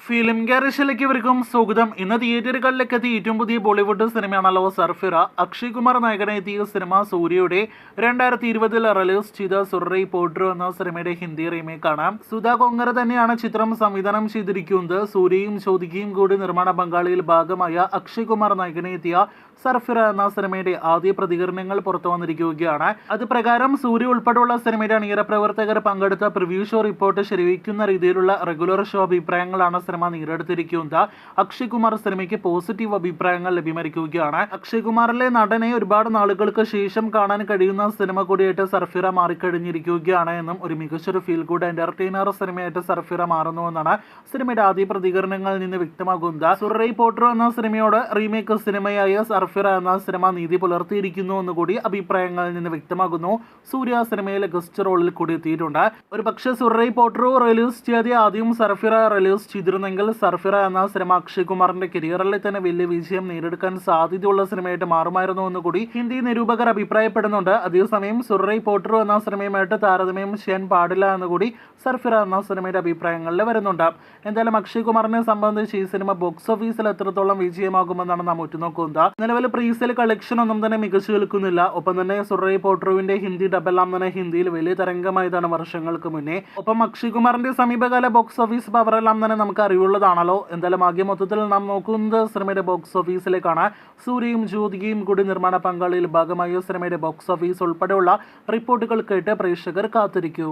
Film ഗാരേജിലേക്ക് ഇവർക്കും സ്വാഗതം. ഇന്ന് തിയേറ്ററുകളിലേക്ക് എത്തിയ ഏറ്റവും പുതിയ ബോളിവുഡ് സിനിമയാണല്ലോ സർഫിറ. അക്ഷയ് കുമാർ നായകനെ എത്തിയ സിനിമ സൂര്യയുടെ 2020 റിലീസ് ചെയ്ത സുർറൈ പോട്രു എന്ന സിനിമയുടെ ഹിന്ദി റീമേക്കാണ്. സുധാ കൊങ്കര തന്നെയാണ് ചിത്രം സംവിധാനം ചെയ്തിരിക്കുന്നത്. സൂര്യയും ജ്യോതികയും കൂടി നിർമ്മാണ പങ്കാളിയിൽ ഭാഗമായ അക്ഷയ് കുമാർ നായകനെ എത്തിയ സർഫിറ എന്ന സിനിമയുടെ ആദ്യ പ്രതികരണങ്ങൾ പുറത്തു വന്നിരിക്കുകയാണ്. അത് പ്രകാരം സൂര്യ ഉൾപ്പെടെയുള്ള സിനിമയുടെ അണിയറ പ്രവർത്തകർ പങ്കെടുത്ത പ്രിവ്യൂ ഷോ റിപ്പോർട്ട് ശരിവയ്ക്കുന്ന രീതിയിലുള്ള റെഗുലർ ഷോ അഭിപ്രായങ്ങളാണ് സിനിമ നേടിയെടുത്തിരിക്കുന്നത്. അക്ഷയ് കുമാർ സിനിമയ്ക്ക് പോസിറ്റീവ് അഭിപ്രായങ്ങൾ ലഭ്യമായിരിക്കുകയാണ്. അക്ഷയ് കുമാറിലെ നടനെ ഒരുപാട് നാളുകൾക്ക് ശേഷം കാണാൻ കഴിയുന്ന സിനിമ കൂടിയായിട്ട് സർഫിറ മാറിക്കഴിഞ്ഞിരിക്കുകയാണ് എന്നും ഒരു മികച്ചൊരു ഫീൽ ഗുഡ് എന്റർടൈനർ സിനിമയായിട്ട് സർഫിറ മാറുന്നുവെന്നാണ് സിനിമയുടെ ആദ്യ പ്രതികരണങ്ങളിൽ നിന്ന് വ്യക്തമാകുന്നത്. സുർറൈ പോട്രു എന്ന സിനിമയോട് റീമേക്ക് സിനിമയായ സർഫിറ എന്ന സിനിമ നീതി പുലർത്തിയിരിക്കുന്നു എന്നുകൂടി അഭിപ്രായങ്ങളിൽ നിന്ന് വ്യക്തമാകുന്നു. സൂര്യ സിനിമയിലെ ഗസ്റ്റ് റോളിൽ കൂടി എത്തിയിട്ടുണ്ട്. ഒരു പക്ഷേ സുർറൈ പോട്രു റിലീസ് ചെയ്യാതെ ആദ്യം സർഫിറ റിലീസ് ചെയ്തിരുന്നെങ്കിൽ സർഫിറ എന്ന സിനിമ അക്ഷയ് കുമാറിന്റെ കരിയറിൽ തന്നെ വലിയ വിജയം നേടിയെടുക്കാൻ സാധ്യതയുള്ള സിനിമയായിട്ട് മാറുമായിരുന്നു എന്നുകൂടി ഹിന്ദി നിരൂപകർ അഭിപ്രായപ്പെടുന്നുണ്ട്. അതേസമയം സുർറൈ പോട്രു എന്ന സിനിമയുമായിട്ട് താരതമ്യം ചെയ്യാൻ പാടില്ല എന്നുകൂടി സർഫിറ എന്ന സിനിമയുടെ അഭിപ്രായങ്ങളിൽ വരുന്നുണ്ട്. എന്തായാലും അക്ഷയ് കുമാറിനെ സംബന്ധിച്ച് ഈ സിനിമ ബോക്സ് ഓഫീസിൽ എത്രത്തോളം വിജയമാകുമെന്നാണ് നാം ഉറ്റുനോക്കുന്നത്. നിലവിൽ പ്രീസെയിൽ കളക്ഷൻ ഒന്നും തന്നെ മികച്ചു നിൽക്കുന്നില്ല. ഒപ്പം തന്നെ സുർറൈ പോട്രുവിന്റെ ഹിന്ദി ഡബെല്ലാം തന്നെ ഹിന്ദിയിൽ വലിയ തരംഗമായതാണ് വർഷങ്ങൾക്ക് മുന്നേ. ഒപ്പം അക്ഷയ് കുമാറിന്റെ സമീപകാല ബോക്സ് ഓഫീസ് പവറെല്ലാം തന്നെ നമുക്ക് അറിവുള്ളതാണല്ലോ. എന്തായാലും ആകെ മൊത്തത്തിൽ നാം നോക്കുന്നത് സിനിമയുടെ ബോക്സ് ഓഫീസിലേക്കാണ്. സൂര്യയും ജ്യോതികയും കൂടി നിർമ്മാണ പങ്കാളിയിൽ ഭാഗമായ സിനിമയുടെ ബോക്സ് ഓഫീസ് ഉൾപ്പെടെയുള്ള റിപ്പോർട്ടുകൾ കേട്ട് പ്രേക്ഷകർ കാത്തിരിക്കൂ.